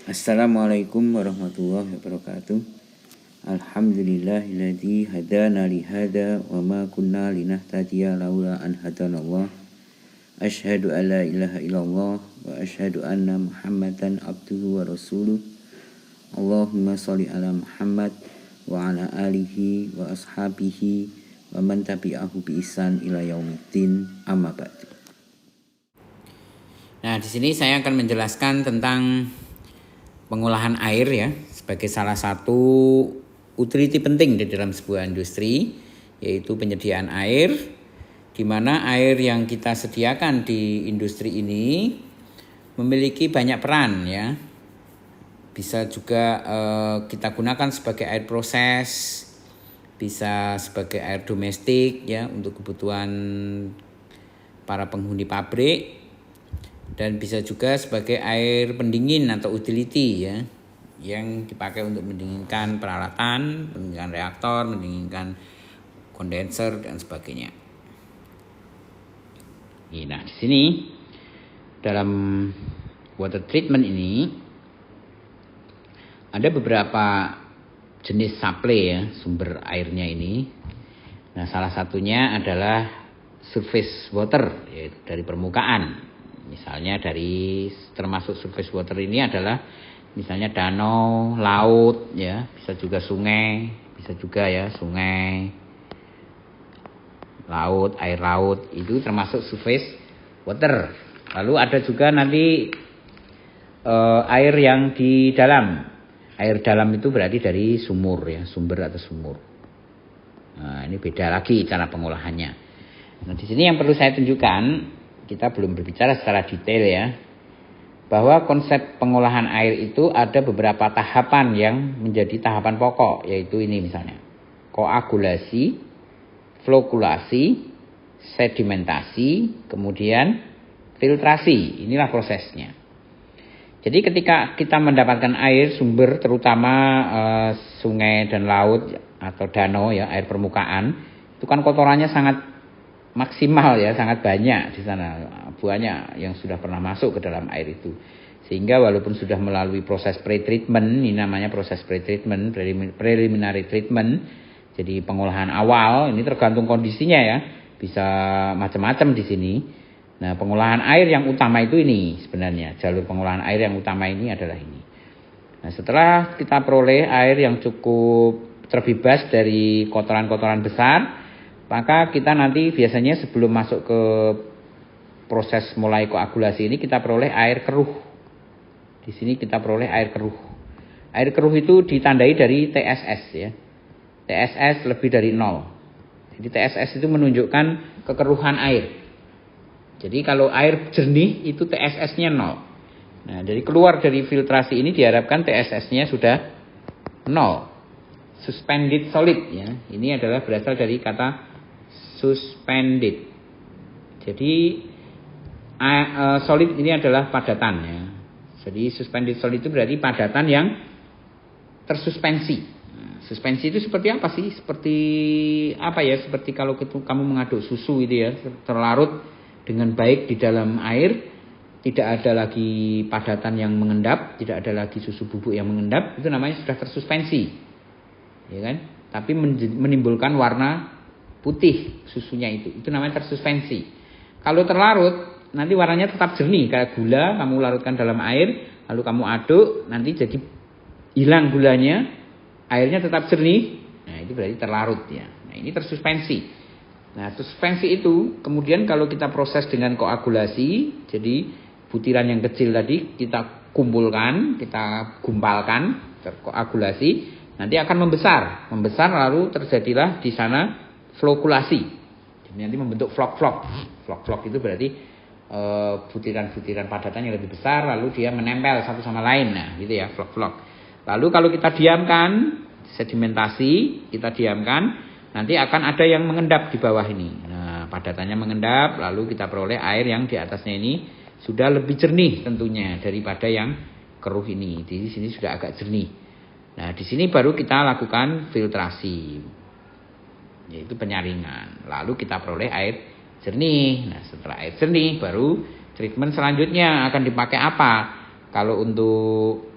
Assalamualaikum warahmatullahi wabarakatuh. Alhamdulillahilladzi hadana li hada wa ma kunna linahtadiya laula an hadanallah. Asyhadu an la ilaha illallah wa asyhadu anna Muhammadan abduhu wa rasuluh. Allahumma shalli ala Muhammad wa ala alihi wa ashabihi wa man tabi'ahu bi ihsan ila yaumiddin, amma ba'du. Nah, di sini saya akan menjelaskan tentang pengolahan air ya, sebagai salah satu utility penting di dalam sebuah industri, yaitu penyediaan air, di mana air yang kita sediakan di industri ini memiliki banyak peran ya. Bisa juga kita gunakan sebagai air proses, bisa sebagai air domestik ya untuk kebutuhan para penghuni pabrik, dan bisa juga sebagai air pendingin atau utility ya, yang dipakai untuk mendinginkan peralatan, mendinginkan reaktor, mendinginkan kondenser dan sebagainya. Nah, di sini dalam water treatment ini ada beberapa jenis supply ya, sumber airnya ini. Nah, salah satunya adalah surface water, yaitu dari permukaan. Misalnya termasuk surface water ini adalah misalnya danau, laut ya, bisa juga sungai, bisa juga ya sungai, laut, air laut, itu termasuk surface water. Lalu ada juga nanti air yang di dalam. Air dalam itu berarti dari sumur ya, sumber atau sumur. Nah, ini beda lagi cara pengolahannya. Nah, di sini yang perlu saya tunjukkan, kita belum berbicara secara detail ya, bahwa konsep pengolahan air itu ada beberapa tahapan yang menjadi tahapan pokok, yaitu ini misalnya koagulasi, flokulasi, sedimentasi, kemudian filtrasi. Inilah prosesnya. Jadi ketika kita mendapatkan air sumber, terutama sungai dan laut atau danau ya, air permukaan, itu kan kotorannya sangat maksimal ya, sangat banyak di sana, banyak yang sudah pernah masuk ke dalam air itu. Sehingga walaupun sudah melalui proses pre-treatment, ini namanya proses pre-treatment, preliminary treatment, jadi pengolahan awal, ini tergantung kondisinya ya, bisa macam-macam di sini. Nah, pengolahan air yang utama itu ini sebenarnya, jalur pengolahan air yang utama ini adalah ini. Nah, setelah kita peroleh air yang cukup terbebas dari kotoran-kotoran besar, maka kita nanti biasanya sebelum masuk ke proses mulai koagulasi ini, kita peroleh air keruh. Di sini kita peroleh air keruh. Air keruh itu ditandai dari TSS ya. TSS lebih dari 0. Jadi TSS itu menunjukkan kekeruhan air. Jadi kalau air jernih itu TSS-nya 0. Nah, dari keluar dari filtrasi ini diharapkan TSS-nya sudah 0. Suspended solid ya. Ini adalah berasal dari kata suspended. Jadi solid ini adalah padatan ya. Jadi suspended solid itu berarti padatan yang tersuspensi. Nah, suspensi itu seperti apa sih? Seperti apa ya? Seperti kalau kamu mengaduk susu itu ya, terlarut dengan baik di dalam air, tidak ada lagi padatan yang mengendap, tidak ada lagi susu bubuk yang mengendap, itu namanya sudah tersuspensi. Ya kan? Tapi menimbulkan warna putih susunya itu namanya tersuspensi. Kalau terlarut nanti warnanya tetap jernih, kayak gula kamu larutkan dalam air, lalu kamu aduk, nanti jadi hilang gulanya, airnya tetap jernih. Nah, itu berarti terlarut ya. Nah, ini tersuspensi. Nah, suspensi itu kemudian kalau kita proses dengan koagulasi, jadi butiran yang kecil tadi kita kumpulkan, kita gumpalkan, terkoagulasi, nanti akan membesar lalu terjadilah di sana flokulasi. Jadi nanti membentuk vlog-vlog. Vlog-vlog itu berarti butiran-butiran padatan yang lebih besar, lalu dia menempel satu sama lain. Nah, gitu ya, vlog-vlog. Lalu kalau kita diamkan, sedimentasi, kita diamkan, nanti akan ada yang mengendap di bawah ini. Nah, padatannya mengendap, lalu kita peroleh air yang di atasnya ini sudah lebih jernih tentunya daripada yang keruh ini. Di sini sudah agak jernih. Nah, di sini baru kita lakukan filtrasi, yaitu penyaringan. Lalu kita peroleh air jernih. Nah, setelah air jernih baru treatment selanjutnya akan dipakai apa? Kalau untuk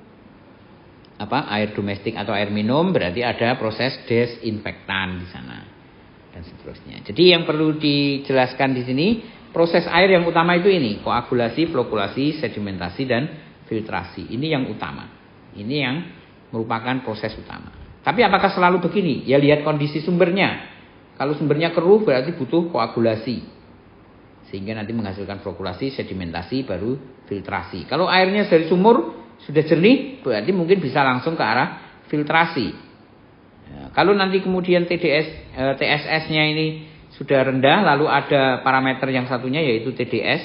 air domestik atau air minum, berarti ada proses desinfektan di sana dan seterusnya. Jadi yang perlu dijelaskan di sini, proses air yang utama itu ini, koagulasi, flokulasi, sedimentasi dan filtrasi. Ini yang utama. Ini yang merupakan proses utama. Tapi apakah selalu begini? Ya lihat kondisi sumbernya. Kalau sumbernya keruh berarti butuh koagulasi. Sehingga nanti menghasilkan flokulasi, sedimentasi, baru filtrasi. Kalau airnya dari sumur sudah jernih, berarti mungkin bisa langsung ke arah filtrasi. Ya, kalau nanti kemudian TSS-nya ini sudah rendah, lalu ada parameter yang satunya yaitu TDS.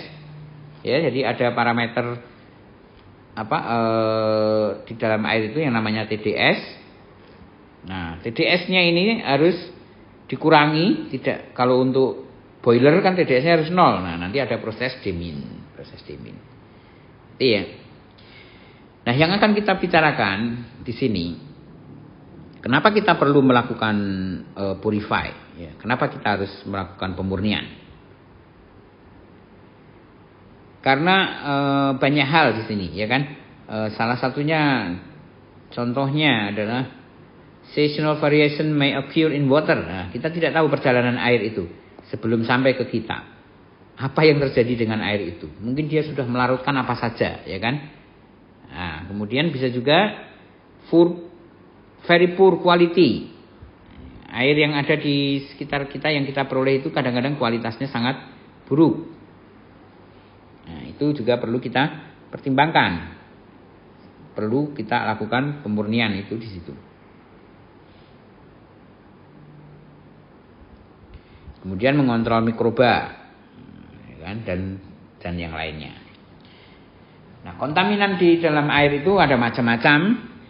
Ya, jadi ada parameter di dalam air itu yang namanya TDS. Nah, TDS-nya ini harus dikurangi. Tidak, kalau untuk boiler kan TDS-nya harus 0. Nah, nanti ada proses demin. Iya. Nah, yang akan kita bicarakan di sini, kenapa kita perlu melakukan purify? Ya, kenapa kita harus melakukan pemurnian? Karena banyak hal di sini, ya kan? Salah satunya, contohnya adalah seasonal variation may occur in water. Nah, kita tidak tahu perjalanan air itu sebelum sampai ke kita. Apa yang terjadi dengan air itu? Mungkin dia sudah melarutkan apa saja, ya kan? Nah, kemudian bisa juga very poor quality. Air yang ada di sekitar kita yang kita peroleh itu kadang-kadang kualitasnya sangat buruk. Nah, itu juga perlu kita pertimbangkan. Perlu kita lakukan pemurnian itu di situ. Kemudian mengontrol mikroba, ya kan, dan yang lainnya. Nah, kontaminan di dalam air itu ada macam-macam,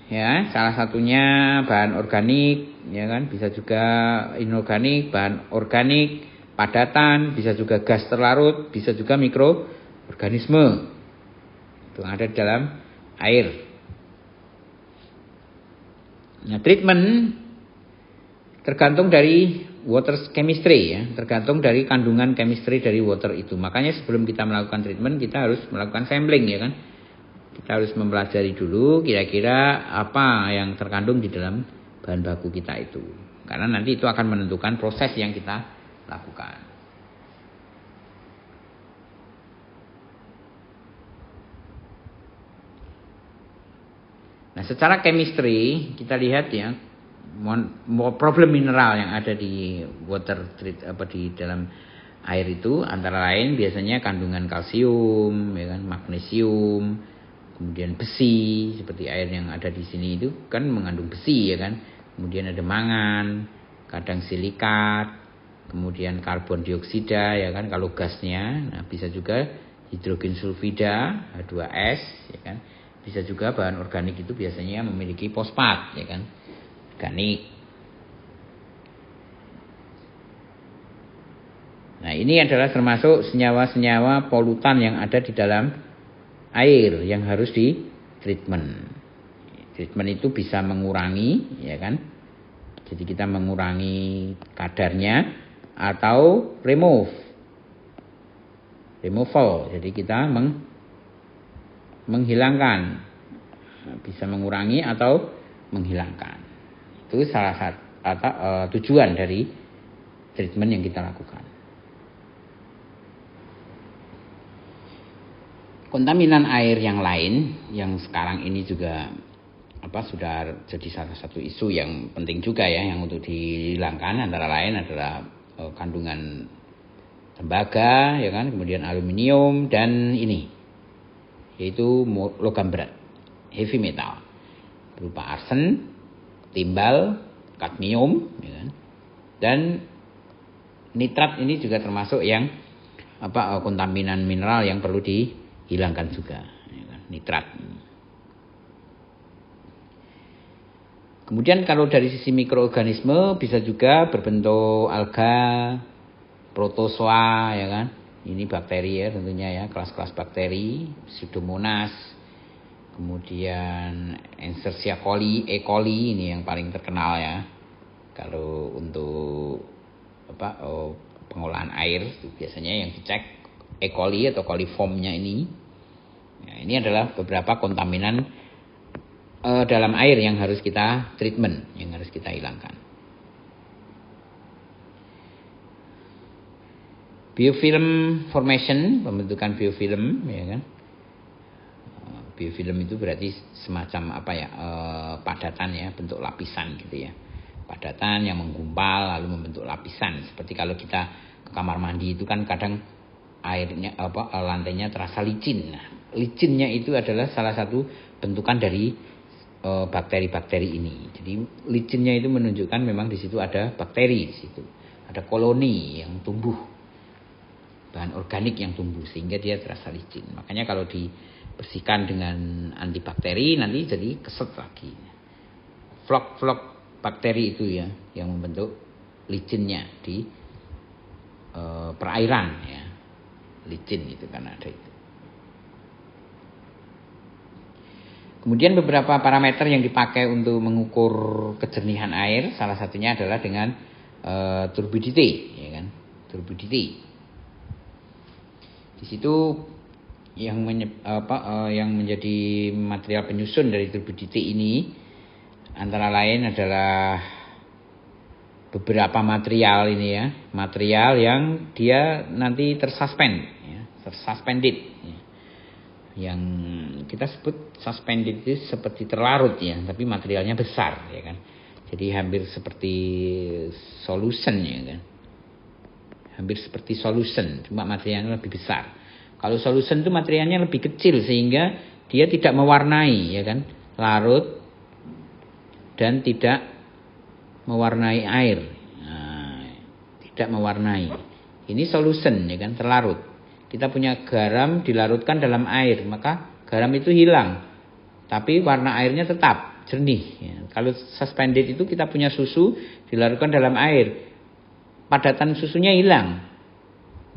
ya. Salah satunya bahan organik, ya kan, bisa juga inorganik, bahan organik, padatan, bisa juga gas terlarut, bisa juga mikroorganisme itu yang ada di dalam air. Nah, treatment tergantung dari water chemistry, ya, tergantung dari kandungan chemistry dari water itu. Makanya sebelum kita melakukan treatment, kita harus melakukan sampling, ya kan. Kita harus mempelajari dulu kira-kira apa yang terkandung di dalam bahan baku kita itu. Karena nanti itu akan menentukan proses yang kita lakukan. Nah, secara chemistry kita lihat, ya, problem mineral yang ada di di dalam air itu antara lain biasanya kandungan kalsium, ya kan, magnesium, kemudian besi, seperti air yang ada di sini itu kan mengandung besi, ya kan. Kemudian ada mangan, kadang silikat, kemudian karbon dioksida, ya kan, kalau gasnya. Nah, bisa juga hidrogen sulfida, H2S, ya kan. Bisa juga bahan organik itu biasanya memiliki fosfat, ya kan, organik. Nah, ini adalah termasuk senyawa-senyawa polutan yang ada di dalam air yang harus di treatment. Treatment itu bisa mengurangi, ya kan. Jadi kita mengurangi kadarnya atau removal. Jadi kita menghilangkan, bisa mengurangi atau menghilangkan. Itu salah satu tujuan dari treatment yang kita lakukan. Kontaminan air yang lain yang sekarang ini juga sudah jadi salah satu isu yang penting juga, ya, yang untuk dihilangkan, antara lain adalah kandungan tembaga, ya kan, kemudian aluminium dan ini yaitu logam berat, heavy metal, berupa arsen, timbal, kadmium, ya kan? Dan nitrat ini juga termasuk yang kontaminan mineral yang perlu dihilangkan juga, ya kan? Nitrat. Kemudian kalau dari sisi mikroorganisme bisa juga berbentuk alga, protozoa, ya kan? Ini bakteri, ya, tentunya, ya, kelas-kelas bakteri, Pseudomonas, kemudian Escherichia coli, E. coli ini yang paling terkenal, ya. Kalau untuk pengolahan air itu biasanya yang dicek E. coli atau coliformnya ini. Nah, ini adalah beberapa kontaminan dalam air yang harus kita treatment, yang harus kita hilangkan. Biofilm formation, pembentukan biofilm, ya kan. Biofilm itu berarti semacam apa ya, padatan ya, bentuk lapisan gitu ya. Padatan yang menggumpal lalu membentuk lapisan. Seperti kalau kita ke kamar mandi itu kan kadang airnya lantainya terasa licin. Nah, licinnya itu adalah salah satu bentukan dari bakteri-bakteri ini. Jadi licinnya itu menunjukkan memang di situ ada bakteri, di situ ada koloni yang tumbuh, bahan organik yang tumbuh sehingga dia terasa licin. Makanya kalau dibersihkan dengan antibakteri nanti jadi keset lagi. Vlog bakteri itu ya yang membentuk licinnya di perairan ya. Licin itu kan ada itu. Kemudian beberapa parameter yang dipakai untuk mengukur kejernihan air, salah satunya adalah dengan turbidity, ya kan? Turbidity. Di situ yang menjadi material penyusun dari turbidity ini antara lain adalah beberapa material ini ya, material yang dia nanti tersuspended ya. Yang kita sebut suspended itu seperti terlarut ya, tapi materialnya besar ya kan. Jadi hampir seperti solution ya kan. Hampir seperti solution, cuma materialnya lebih besar. Kalau solution itu materialnya lebih kecil sehingga dia tidak mewarnai ya kan, larut dan tidak mewarnai air. Nah, tidak mewarnai. Ini solution ya kan, terlarut. Kita punya garam dilarutkan dalam air, maka garam itu hilang. Tapi warna airnya tetap jernih ya. Kalau suspended itu kita punya susu dilarutkan dalam air, padatan susunya hilang.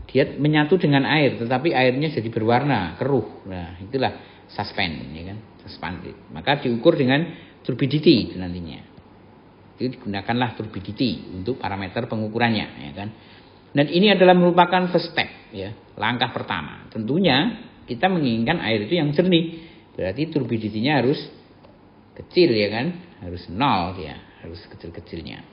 Dia menyatu dengan air, tetapi airnya jadi berwarna keruh. Nah, itulah suspend, ya kan? Suspended. Maka diukur dengan turbidity itu nantinya. Itu digunakanlah turbidity untuk parameter pengukurannya, ya kan? Dan ini adalah merupakan first step, ya, langkah pertama. Tentunya kita menginginkan air itu yang jernih. Berarti turbidity-nya harus kecil, ya kan? Harus 0 ya, harus kecil-kecilnya.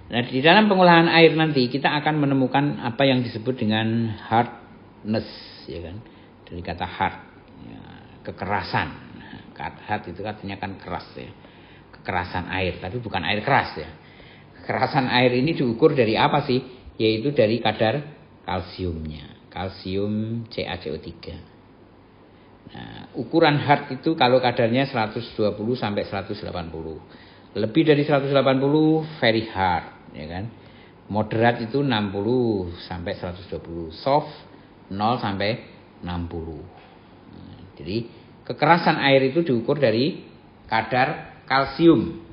Nah, di dalam pengolahan air nanti kita akan menemukan apa yang disebut dengan hardness, ya kan? Dari kata hard, ya, kekerasan. Hard itu artinya kan keras ya. Kekerasan air, tapi bukan air keras ya. Kekerasan air ini diukur dari apa sih? Yaitu dari kadar kalsiumnya. Kalsium CaCO3. Nah, ukuran hard itu kalau kadarnya 120 sampai 180. Lebih dari 180 very hard, ya kan. Moderat itu 60 sampai 120, soft 0 sampai 60. Nah, jadi kekerasan air itu diukur dari kadar kalsium.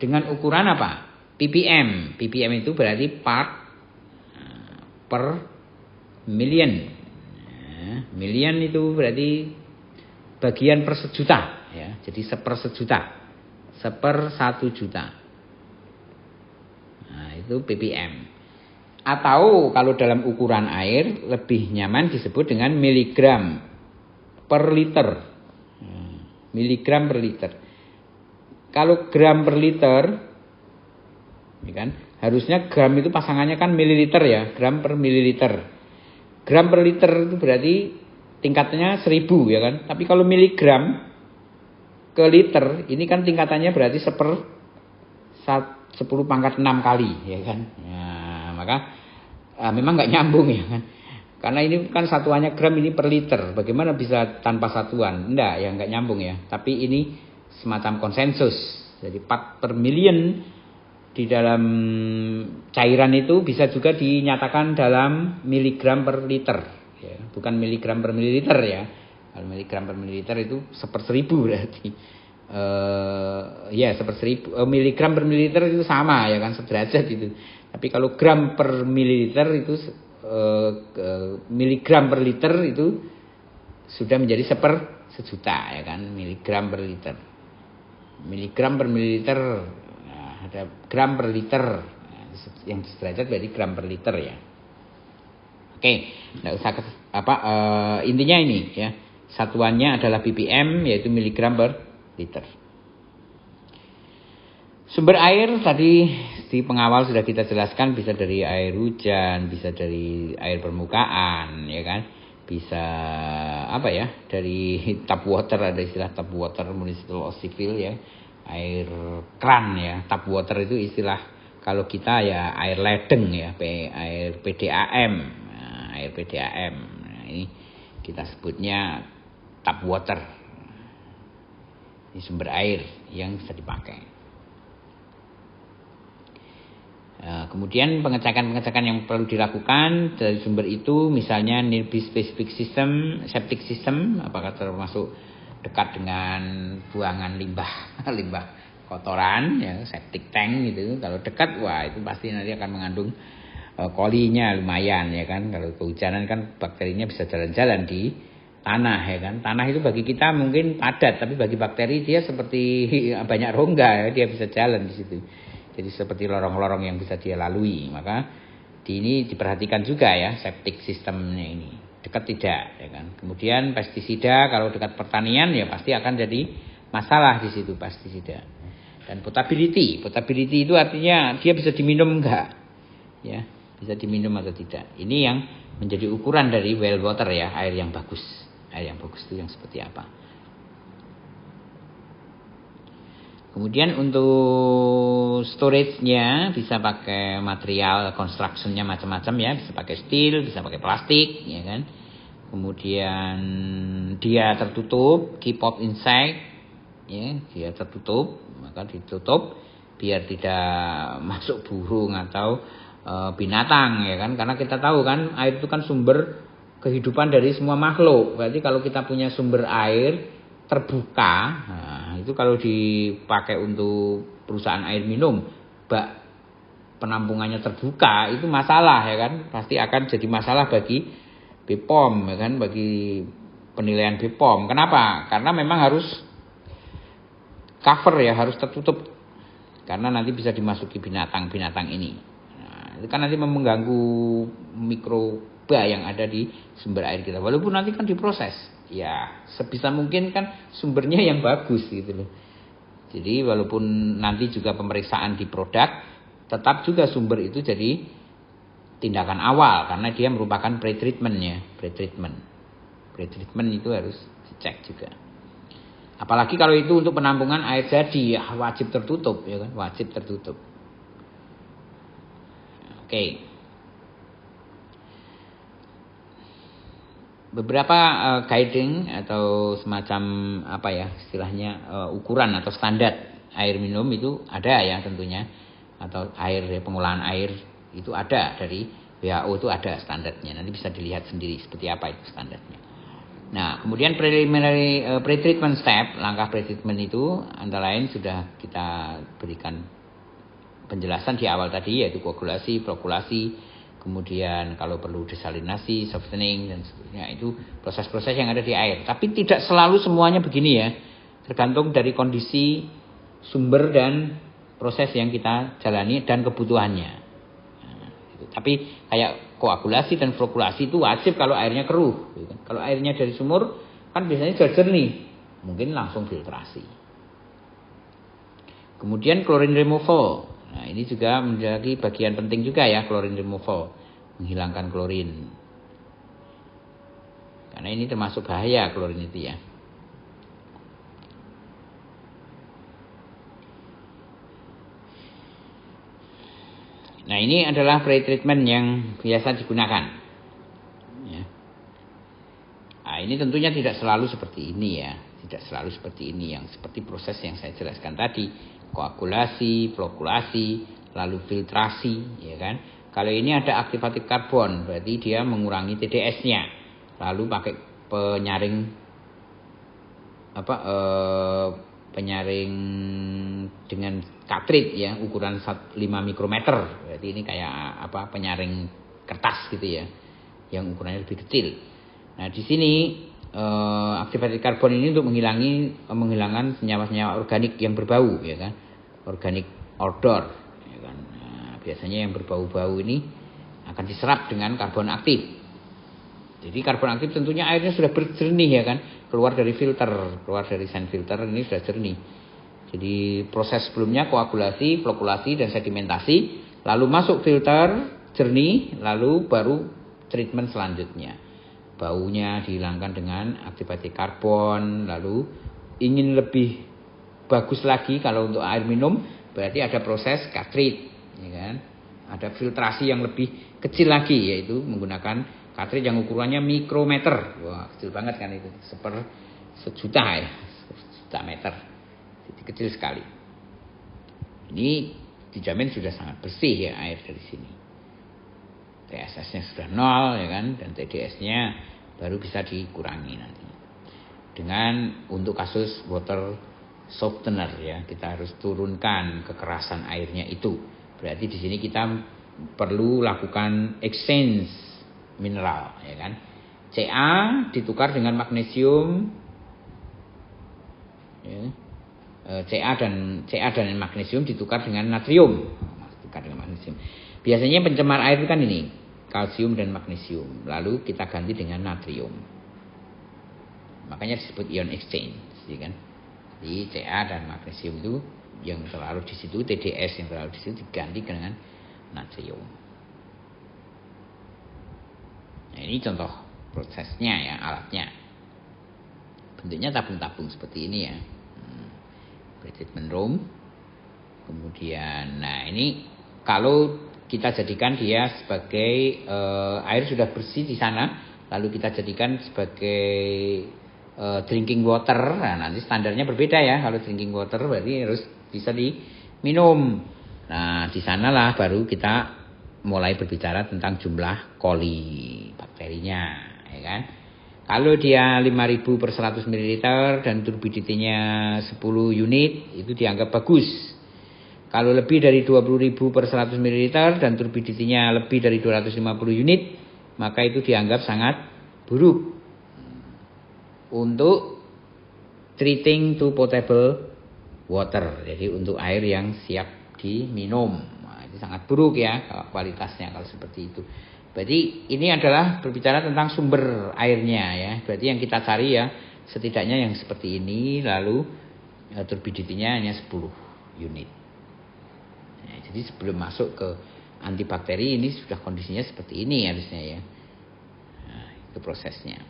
Dengan ukuran apa? ppm. ppm itu berarti part per million. Nah, million itu berarti bagian per sejuta, ya. Jadi sepersejuta. 1/1 juta. Nah, itu ppm. Atau kalau dalam ukuran air lebih nyaman disebut dengan miligram per liter. Miligram per liter. Kalau gram per liter, ya kan, harusnya gram itu pasangannya kan mililiter ya, gram per mililiter. Gram per liter itu berarti tingkatnya 1000 ya kan. Tapi kalau miligram ke liter, ini kan tingkatannya berarti 10 pangkat 6 kali, ya kan. Nah, maka memang nggak nyambung ya kan. Karena ini kan satuannya gram, ini per liter. Bagaimana bisa tanpa satuan? Enggak, ya nggak nyambung ya. Tapi ini semacam konsensus. Jadi part per million di dalam cairan itu bisa juga dinyatakan dalam miligram per liter, ya. Bukan miligram per mililiter ya. Kalau miligram per mililiter itu 1/1000 berarti. Ya 1/1000. Miligram per mililiter itu sama ya kan, sederajat itu. Tapi kalau gram per mililiter itu miligram per liter itu sudah menjadi 1/1000 ya kan, miligram per liter. Miligram per mililiter, nah, ada gram per liter. Nah, yang sederajat berarti gram per liter ya. Oke, enggak usah intinya ini ya. Satuannya adalah ppm, yaitu miligram per liter. Sumber air tadi di pengawal sudah kita jelaskan, bisa dari air hujan, bisa dari air permukaan, ya kan? Bisa apa ya? Dari tap water, ada istilah tap water municipal or civil ya. Air kran ya. Tap water itu istilah kalau kita ya air ledeng ya, air PDAM. Nah, air PDAM. Nah, ini kita sebutnya tap water. Ini sumber air yang bisa dipakai. Kemudian pengecekan-pengecekan yang perlu dilakukan dari sumber itu, misalnya nearby specific system, septic system, apakah termasuk dekat dengan buangan limbah kotoran, ya, septic tank gitu. Kalau dekat, wah itu pasti nanti akan mengandung kolinya lumayan, ya kan. Kalau kehujanan kan bakterinya bisa jalan-jalan di tanah, ya kan. Tanah itu bagi kita mungkin padat, tapi bagi bakteri dia seperti banyak rongga, ya, dia bisa jalan di situ. Jadi seperti lorong-lorong yang bisa dia lalui. Maka ini diperhatikan juga ya septic sistemnya ini. Dekat tidak, ya kan. Kemudian pestisida kalau dekat pertanian ya pasti akan jadi masalah di situ pestisida. Dan potability itu artinya dia bisa diminum enggak? Ya, bisa diminum atau tidak. Ini yang menjadi ukuran dari well water ya, air yang bagus. Air yang bagus itu yang seperti apa? Kemudian untuk storage-nya bisa pakai material construction-nya macam-macam ya, bisa pakai steel, bisa pakai plastik, ya kan. Kemudian dia tertutup, keep out insect, ya, dia tertutup, maka ditutup biar tidak masuk burung atau binatang, ya kan. Karena kita tahu kan air itu kan sumber kehidupan dari semua makhluk. Berarti kalau kita punya sumber air terbuka, nah, itu kalau dipakai untuk perusahaan air minum, bak penampungannya terbuka, itu masalah, ya kan, pasti akan jadi masalah bagi BPOM, ya kan, bagi penilaian BPOM. Kenapa? Karena memang harus cover ya, harus tertutup, karena nanti bisa dimasuki binatang-binatang ini. Nah, itu kan nanti mengganggu mikroba yang ada di sumber air kita, walaupun nanti kan diproses. Ya, sebisa mungkin kan sumbernya yang bagus gitu loh. Jadi walaupun nanti juga pemeriksaan di produk, tetap juga sumber itu jadi tindakan awal karena dia merupakan pre-treatment ya, pre-treatment. Pre-treatment itu harus dicek juga. Apalagi kalau itu untuk penampungan air jadi, ya wajib tertutup ya kan, wajib tertutup. Oke. Beberapa guiding atau semacam apa ya istilahnya ukuran atau standar air minum itu ada ya tentunya, atau air ya, pengolahan air itu ada dari WHO, itu ada standarnya, nanti bisa dilihat sendiri seperti apa itu standarnya. Nah kemudian preliminary pre-treatment step, langkah pre-treatment itu antara lain sudah kita berikan penjelasan di awal tadi, yaitu koagulasi, flokulasi, kemudian kalau perlu desalinasi, softening dan sebagainya, itu proses-proses yang ada di air. Tapi tidak selalu semuanya begini ya, tergantung dari kondisi sumber dan proses yang kita jalani dan kebutuhannya. Nah, gitu. Tapi kayak koagulasi dan flokulasi itu wajib kalau airnya keruh. Gitu. Kalau airnya dari sumur kan biasanya sudah jernih, mungkin langsung filtrasi. Kemudian chlorine removal. Nah ini juga menjadi bagian penting juga ya, chlorine removal, menghilangkan klorin. Karena ini termasuk bahaya klorin itu ya. Nah ini adalah pre-treatment yang biasa digunakan. Ya. Nah ini tentunya tidak selalu seperti ini ya, tidak selalu seperti ini, yang seperti proses yang saya jelaskan tadi. Koagulasi, flokulasi, lalu filtrasi, ya kan. Kalau ini ada aktivatif karbon, berarti dia mengurangi TDS-nya. Lalu pakai penyaring dengan cartridge ya, ukuran 5 mikrometer. Berarti ini kayak penyaring kertas gitu ya, yang ukurannya lebih kecil. Nah, di sini aktivatif karbon ini untuk menghilangkan senyawa-senyawa organik yang berbau, ya kan, organik odor, ya kan. Nah, biasanya yang berbau-bau ini akan diserap dengan karbon aktif. Jadi karbon aktif tentunya airnya sudah berjernih ya kan, keluar dari filter, keluar dari sand filter ini sudah jernih. Jadi proses sebelumnya koagulasi, flokulasi dan sedimentasi, lalu masuk filter jernih, lalu baru treatment selanjutnya. Baunya dihilangkan dengan aktivasi karbon, lalu ingin lebih bagus lagi kalau untuk air minum berarti ada proses cartridge, ya kan? Ada filtrasi yang lebih kecil lagi yaitu menggunakan cartridge yang ukurannya mikrometer. Wah, kecil banget kan itu, sejuta ya, sejuta meter. Jadi kecil sekali. Ini dijamin sudah sangat bersih ya air dari sini. TSS-nya sudah 0 ya kan, dan TDS-nya baru bisa dikurangi nanti. Dengan untuk kasus water softener ya, kita harus turunkan kekerasan airnya itu. Berarti di sini kita perlu lakukan exchange mineral ya kan. Ca ditukar dengan magnesium ya. Ca dan magnesium ditukar dengan natrium. Tukar dengan magnesium. Biasanya pencemar air itu kan ini, kalsium dan magnesium. Lalu kita ganti dengan natrium. Makanya disebut ion exchange, ya kan? Jadi Ca dan magnesium itu yang terlarut di situ, TDS yang terlarut di situ diganti dengan natrium. Nah, ini contoh prosesnya ya, alatnya. Bentuknya tabung-tabung seperti ini ya. Treatment room. Kemudian, nah ini kalau kita jadikan dia sebagai air sudah bersih di sana, lalu kita jadikan sebagai drinking water. Nah, nanti standarnya berbeda ya. Kalau drinking water berarti harus bisa diminum. Nah, di sanalah baru kita mulai berbicara tentang jumlah coli bakterinya, ya kan? Kalau dia 5.000 per 100 ml dan turbidity-nya 10 unit, itu dianggap bagus. Kalau lebih dari 20.000 per 100 ml dan turbidity-nya lebih dari 250 unit, maka itu dianggap sangat buruk. Untuk treating to potable water, jadi untuk air yang siap diminum. Nah, itu sangat buruk ya kualitasnya kalau seperti itu. Berarti ini adalah berbicara tentang sumber airnya ya. Berarti yang kita cari ya setidaknya yang seperti ini, lalu turbidity-nya hanya 10 unit. Nah, jadi sebelum masuk ke antibakteri ini sudah kondisinya seperti ini harusnya ya. Nah, itu prosesnya.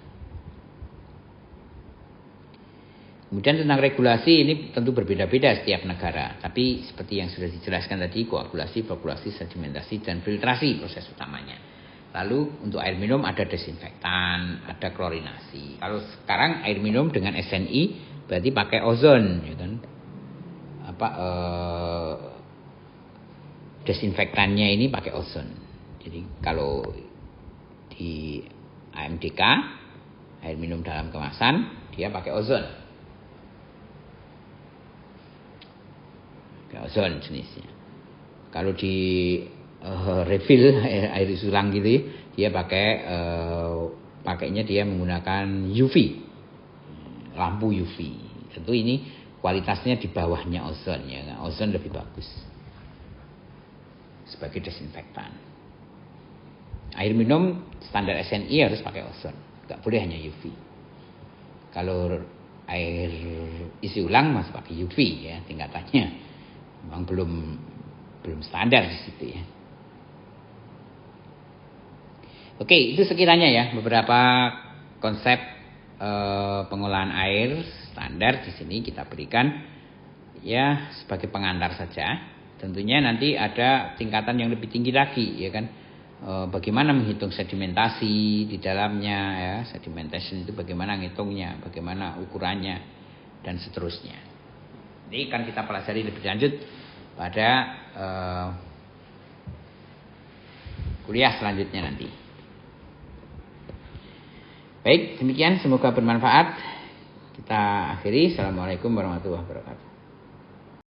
Kemudian tentang regulasi ini tentu berbeda-beda setiap negara. Tapi seperti yang sudah dijelaskan tadi, koagulasi, flokulasi, sedimentasi, dan filtrasi proses utamanya. Lalu untuk air minum ada desinfektan, ada klorinasi. Kalau sekarang air minum dengan SNI berarti pakai ozon, ya kan? Desinfektannya ini pakai ozon. Jadi kalau di AMDK air minum dalam kemasan dia pakai ozon. Ozon jenisnya. Kalau di refill air sulang gitu, dia pakainya dia menggunakan UV, lampu UV. Tentu ini kualitasnya di bawahnya ozon ya. Ozon lebih bagus sebagai desinfektan. Air minum standar SNI harus pakai ozon, nggak boleh hanya UV. Kalau air isi ulang masih pakai UV ya tingkatannya. Memang belum standar di situ ya. Oke, itu sekiranya ya beberapa konsep pengolahan air standar di sini kita berikan ya sebagai pengantar saja. Tentunya nanti ada tingkatan yang lebih tinggi lagi ya kan. Bagaimana menghitung sedimentasi di dalamnya ya, sedimentation itu bagaimana ngitungnya, bagaimana ukurannya dan seterusnya. Ini akan kita pelajari lebih lanjut pada kuliah selanjutnya nanti. Baik, demikian semoga bermanfaat. Kita akhiri. Assalamualaikum warahmatullahi wabarakatuh.